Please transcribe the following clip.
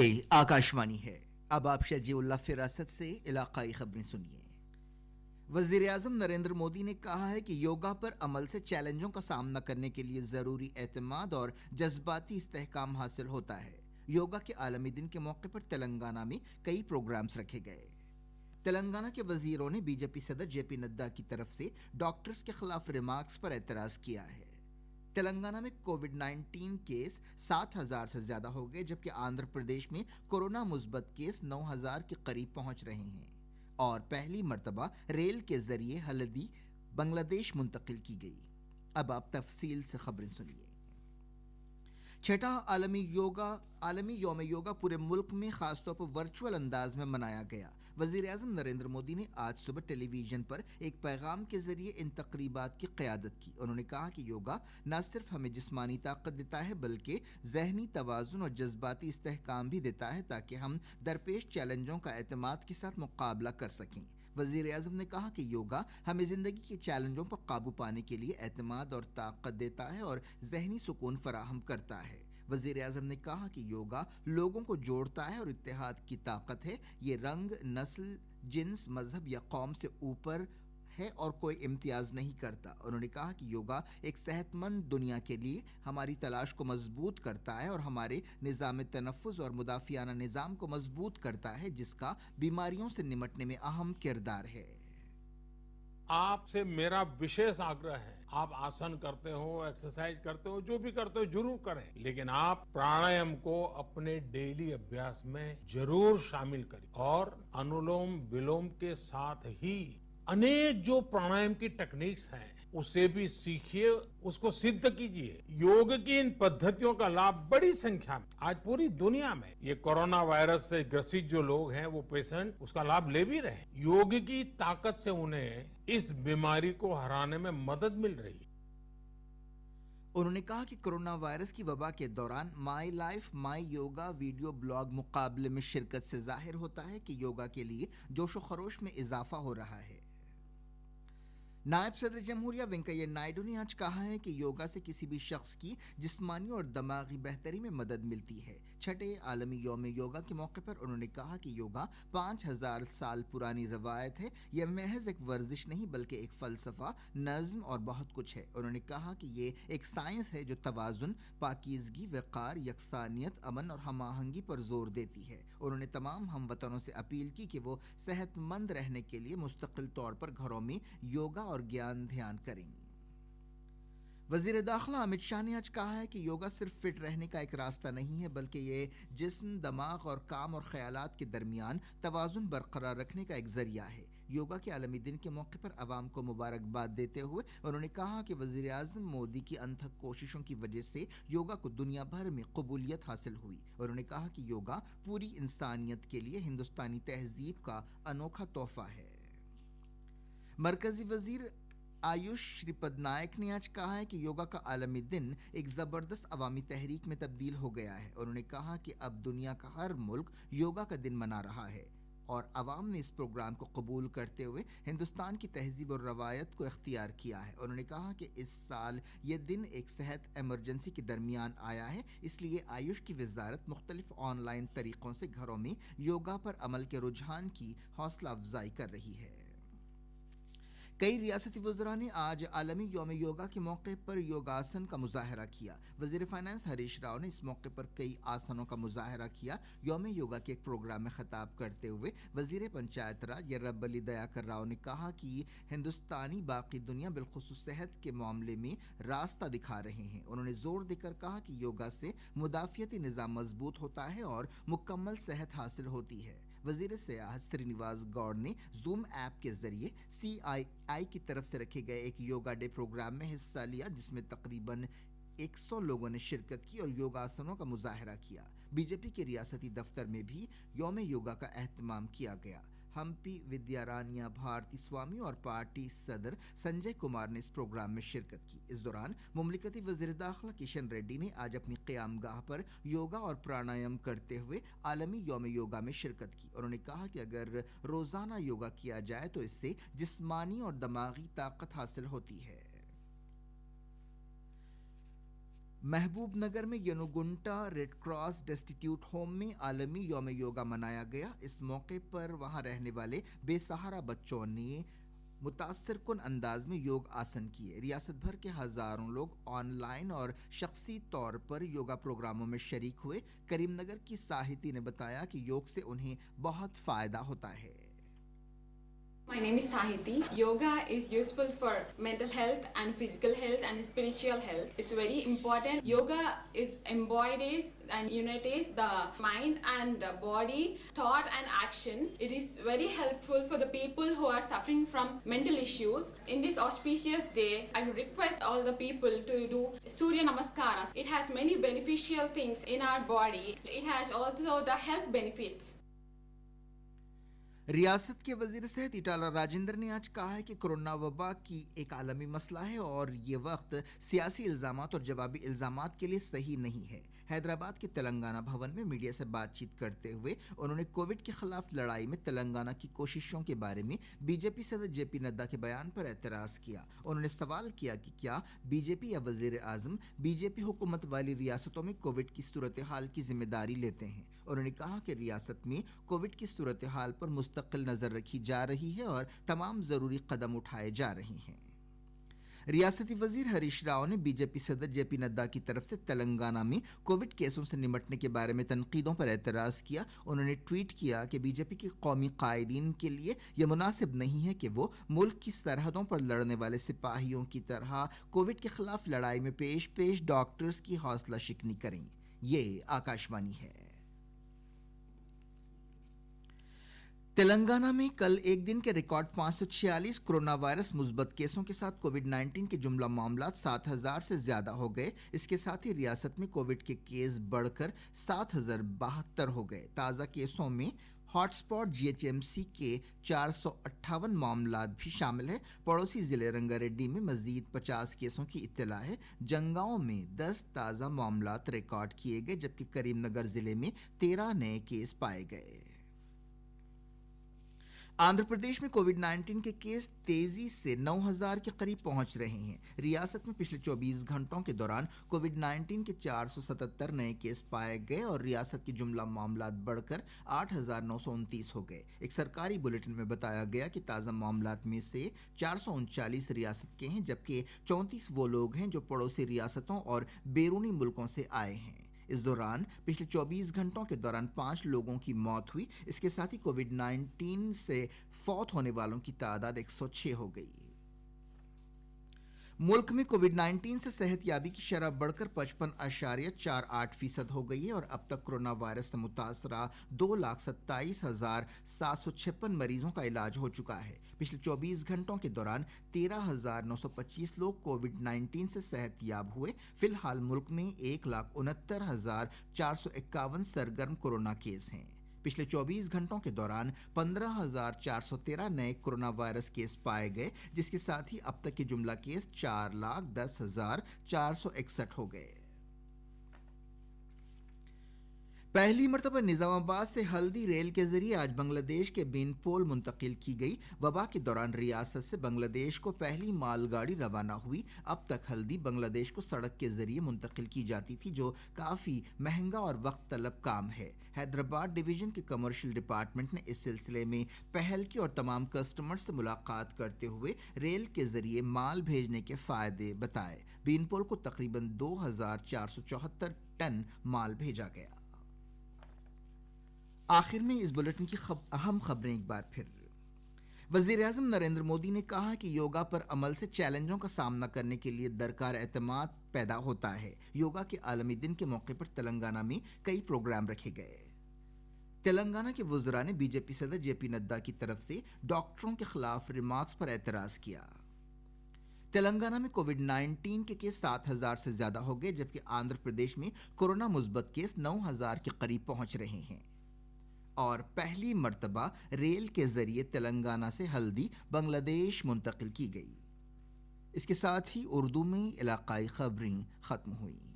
ये आकाशवाणी है। अब आप शजीउल्लाह फिरासत से इलाकाई खबरें सुनिए। वज़ीर आज़म नरेंद्र मोदी ने कहा है कि योगा पर अमल से चैलेंजों का सामना करने के लिए ज़रूरी एतमाद और जज्बाती इस्तेहकाम हासिल होता है। योगा के आलमी दिन के मौके पर तेलंगाना में कई प्रोग्राम्स रखे गए। तेलंगाना के वजीरों ने बीजेपी सदर जेपी नड्डा की तरफ से डॉक्टर्स के खिलाफ रिमार्क्स पर एतराज किया है। तेलंगाना में कोविड-19 केस 7,000 से ज्यादा हो गए, जबकि आंध्र प्रदेश में कोरोना मुस्बत केस 9,000 के करीब पहुंच रहे हैं और पहली मर्तबा रेल के जरिए हल्दी बांग्लादेश मुंतकिल की गई। अब आप तफसील से खबरें सुनिए। छठा आलमी यौम योगा पूरे मुल्क में खासतौर पर वर्चुअल अंदाज में मनाया गया। वज़ीर आज़म नरेंद्र मोदी ने आज सुबह टेलीविजन पर एक पैगाम के जरिए इन तकरीबात की क़यादत की। उन्होंने कहा कि योगा न सिर्फ हमें जिस्मानी ताकत देता है बल्कि जहनी तवाज़ुन और जज्बाती इस्तेहकाम भी देता है, ताकि हम दरपेश चैलेंजों का एतमाद के साथ मुकाबला कर सकें। वज़ीर आज़म ने कहा कि योगा हमें ज़िंदगी के चैलेंजों पर काबू पाने के लिए एतमाद और ताकत देता है और जहनी सुकून फराहम करता है। वज़ीर आज़म ने कहा कि योगा लोगों को जोड़ता है और इत्तेहाद की ताकत है। ये रंग, नस्ल, जिन्स, मजहब या कौम से ऊपर है और कोई इम्तियाज नहीं करता। उन्होंने कहा कि योगा एक सेहतमंद दुनिया के लिए हमारी तलाश को मजबूत करता है और हमारे निज़ाम तनफ़्फ़ुज़ और मुदाफ़ियाना निज़ाम को मजबूत करता है, जिसका बीमारियों से निमटने में अहम किरदार है। आपसे मेरा विशेष आग्रह है, आप आसन करते हो, एक्सरसाइज करते हो, जो भी करते हो जरूर करें, लेकिन आप प्राणायाम को अपने डेली अभ्यास में जरूर शामिल करें और अनुलोम विलोम के साथ ही अनेक जो प्राणायाम की टेक्निक्स हैं उसे भी सीखिए, उसको सिद्ध कीजिए। योग की इन पद्धतियों का लाभ बड़ी संख्या में आज पूरी दुनिया में ये कोरोना वायरस से ग्रसित जो लोग हैं वो पेशेंट उसका लाभ ले भी रहे हैं। योग की ताकत से उन्हें इस बीमारी को हराने में मदद मिल रही है। उन्होंने कहा कि कोरोना वायरस की वबा के दौरान my life my yoga video blog मुकाबले में शिरकत से जाहिर होता है कि योगा के लिए जोशो खरोश में इजाफा हो रहा है। नायब सदर जमहूरिया वेंकैया नायडू ने आज कहा है कि योगा से किसी भी शख्स की जिस्मानी और दिमागी बेहतरी में मदद मिलती है। छठे आलमी यौम योगा के मौके पर उन्होंने कहा कि योगा 5,000 साल पुरानी रवायत है। यह महज एक वर्जिश नहीं बल्कि एक फलसफा, नज्म और बहुत कुछ है। उन्होंने कहा कि ये एक साइंस है जो तवाजुन, पाकीज़गी, वक़ार, यकसानियत, अमन और हमाहंगी पर जोर देती है। उन्होंने तमाम हमवतनों से अपील की कि वो सेहतमंद रहने के लिए मुस्तकिल तौर पर घरों में योगा और ज्ञान ध्यान करें। वज़ीर दाखिला अमित शाह ने आज कहा है कि योगा सिर्फ फिट रहने का एक रास्ता नहीं है बल्कि ये जिस्म, दिमाग और काम और ख्यालात के दरमियान तवाज़ुन बरकरार रखने का एक जरिया है। योगा के आलमी दिन के मौके पर अवाम को मुबारकबाद देते हुए उन्होंने कहा कि वज़ीर आज़म मोदी की अनथक कोशिशों की वजह से योगा को दुनिया भर में कबूलियत हासिल हुई। उन्होंने कहा कि योगा पूरी इंसानियत के लिए हिंदुस्तानी तहजीब का अनोखा तोहफा है। मरकजी वजीर आयुष श्रीपद नायक ने आज कहा है कि योगा का आलमी दिन एक ज़बरदस्त अवामी तहरीक में तब्दील हो गया है। उन्होंने कहा कि अब दुनिया का हर मुल्क योगा का दिन मना रहा है और अवाम ने इस प्रोग्राम को कबूल करते हुए हिंदुस्तान की तहजीब और रवायत को इख्तियार किया है। उन्होंने कहा कि इस साल ये दिन एक सेहत एमरजेंसी के दरमियान आया है, इसलिए आयुष की वजारत मुख्तलिफ ऑनलाइन तरीक़ों से घरों में योगा पर अमल के रुझान की हौसला अफजाई कर रही है। कई रियासती वज़रा ने आज आलमी यौम योगा के मौके पर योगासन का मुजाहरा किया। वज़ीर फाइनेंस हरीश राव ने इस मौके पर कई आसनों का मुजाहरा किया। यौम योगा के एक प्रोग्राम में खिताब करते हुए वज़ीर पंचायत राज यर्रबली दयाकर राव ने कहा कि हिंदुस्तानी बाकी दुनिया बिलखुसूस सेहत के मामले में रास्ता दिखा रहे हैं। उन्होंने जोर देकर कहा कि योगा से मुदाफ़ियती निज़ाम मजबूत होता है और मुकम्मल सेहत हासिल होती है। वज़ीर सियाहत श्रीनिवास गौड़ ने जूम ऐप के जरिए CII की तरफ से रखे गए एक योगा डे प्रोग्राम में हिस्सा लिया, जिसमें तकरीबन 100 लोगों ने शिरकत की और योगासनों का मुजाहरा किया। बीजेपी के रियासती दफ्तर में भी यौम योगा का एहतमाम किया गया। हम्पी विद्यारानिया भारती स्वामी और पार्टी सदर संजय कुमार ने इस प्रोग्राम में शिरकत की। इस दौरान मुमलिकती वज़ीर दाखिला किशन रेड्डी ने आज अपनी क़यामगाह पर योगा और प्राणायाम करते हुए आलमी यौम योगा में शिरकत की। उन्होंने कहा कि अगर रोज़ाना योगा किया जाए तो इससे जिस्मानी और दिमागी ताकत हासिल होती है। محبوب نگر میں ینوگنٹا ریڈ کراس ڈیسٹیٹیوٹ ہوم میں عالمی یوم یوگا منایا گیا. اس موقع پر وہاں رہنے والے بے سہارا بچوں نے متاثر کن انداز میں یوگ آسن کیے. ریاست بھر کے ہزاروں لوگ آن لائن اور شخصی طور پر یوگا پروگراموں میں شریک ہوئے. کریم نگر کی ساہتی نے بتایا کہ یوگ سے انہیں بہت فائدہ ہوتا ہے. My name is Sahiti. Yoga is useful for mental health and physical health and spiritual health. It's very important. Yoga is embodies and unites the mind and the body, thought and action. It is very helpful for the people who are suffering from mental issues. In this auspicious day, I would request all the people to do Surya Namaskaras. It has many beneficial things in our body. It has also the health benefits. ریاست کے وزیر صحت ایٹالہ راجندر نے آج کہا ہے کہ corona وبا کی ایک عالمی مسئلہ ہے اور یہ وقت سیاسی الزامات اور جوابی الزامات کے لیے صحیح نہیں ہے. حیدرآباد کے تلنگانہ بھون میں میڈیا سے بات چیت کرتے ہوئے انہوں نے کووڈ کے خلاف لڑائی میں تلنگانہ کی کوششوں کے بارے میں بی جے پی صدر جے پی نڈا کے بیان پر اعتراض کیا. انہوں نے سوال کیا کہ کیا بی جے پی یا وزیر اعظم بی جے پی حکومت والی ریاستوں میں کووڈ کی صورتحال کی ذمہ داری لیتے ہیں. انہوں نے کہا کہ ریاست میں کووڈ کی صورتحال پر مستقل نظر رکھی جا رہی ہے اور تمام ضروری قدم اٹھائے جا رہے ہیں. ریاستی وزیر ہریش راؤ نے بی جے پی صدر جے پی نڈا کی طرف سے تلنگانہ میں کووڈ کیسوں سے نمٹنے کے بارے میں تنقیدوں پر اعتراض کیا. انہوں نے ٹویٹ کیا کہ بی جے پی کے قومی قائدین کے لیے یہ مناسب نہیں ہے کہ وہ ملک کی سرحدوں پر لڑنے والے سپاہیوں کی طرح کووڈ کے خلاف لڑائی میں پیش ڈاکٹرز کی حوصلہ شکنی کریں. یہ آکاشوانی ہے. تلنگانہ میں کل ایک دن کے ریکارڈ 546 کورونا وائرس مثبت کیسوں کے ساتھ کووڈ 19 کے جملہ معاملات 7,000 سے زیادہ ہو گئے. اس کے ساتھ ہی ریاست میں کووڈ کے کیس بڑھ کر 7,072 ہو گئے. تازہ کیسوں میں hot spot G H M C کے 458 معاملات بھی شامل ہیں. پڑوسی ضلع رنگا ریڈی میں مزید 50 کیسوں کی اطلاع ہے. جنگاؤں میں 10 تازہ معاملات ریکارڈ کیے گئے جبکہ کریم نگر ضلع میں 13 نئے کیس پائے گئے. آندھرا پردیش میں کووڈ 19 کے کیس تیزی سے 9,000 کے قریب پہنچ رہے ہیں. ریاست میں پچھلے 24 گھنٹوں کے دوران کووڈ 19 کے 477 نئے کیس پائے گئے اور ریاست کے جملہ معاملات بڑھ کر 8,929 ہو گئے. ایک سرکاری بلیٹن میں بتایا گیا کہ تازہ معاملات میں سے 439 ریاست کے ہیں جبکہ 34 وہ لوگ ہیں جو پڑوسی ریاستوں اور بیرونی ملکوں سے آئے ہیں. اس دوران پچھلے 24 گھنٹوں کے دوران 5 لوگوں کی موت ہوئی. اس کے ساتھ ہی کووڈ 19 سے فوت ہونے والوں کی تعداد 106 ہو گئی. ملک میں کووڈ 19 سے صحت یابی کی شرح بڑھ کر 55.48% ہو گئی ہے اور اب تک کورونا وائرس سے متاثرہ 2,27,756 مریضوں کا علاج ہو چکا ہے. پچھلے 24 گھنٹوں کے دوران 13,925 لوگ کووڈ 19 سے صحت یاب ہوئے. فی الحال ملک میں 1,69,451 سرگرم کورونا کیس ہیں. پچھلے 24 گھنٹوں کے دوران 15,413 نئے کورونا وائرس کیس پائے گئے جس کے ساتھ ہی اب تک کے جملہ کیس 4,10,461 ہو گئے. پہلی مرتبہ نظام آباد سے ہلدی ریل کے ذریعے آج بنگلہ دیش کے بین پول منتقل کی گئی. وبا کے دوران ریاست سے بنگلہ دیش کو پہلی مال گاڑی روانہ ہوئی. اب تک ہلدی بنگلہ دیش کو سڑک کے ذریعے منتقل کی جاتی تھی جو کافی مہنگا اور وقت طلب کام ہے. حیدرآباد ڈویژن کے کمرشل ڈپارٹمنٹ نے اس سلسلے میں پہل کی اور تمام کسٹمر سے ملاقات کرتے ہوئے ریل کے ذریعے مال بھیجنے کے فائدے بتائے. بین پول کو تقریباً 2,474 ٹن مال بھیجا گیا. آخر میں اس بلیٹن کی اہم خبریں ایک بار پھر. وزیر اعظم نریندر مودی نے کہا کہ یوگا پر عمل سے چیلنجوں کا سامنا کرنے کے لیے درکار اعتماد پیدا ہوتا ہے. یوگا کے عالمی دن کے موقع پر تلنگانہ میں کئی پروگرام رکھے گئے. تلنگانہ کے وزراء نے بی جے پی صدر جے پی نڈا کی طرف سے ڈاکٹروں کے خلاف ریمارکس پر اعتراض کیا. تلنگانہ میں کووڈ 19 کے کیس 7,000 سے زیادہ ہو گئے جبکہ آندھرا پردیش میں کورونا مثبت کیس 9,000 کے قریب پہنچ رہے ہیں. اور پہلی مرتبہ ریل کے ذریعے تلنگانہ سے ہلدی بنگلہ دیش منتقل کی گئی. اس کے ساتھ ہی اردو میں علاقائی خبریں ختم ہوئیں.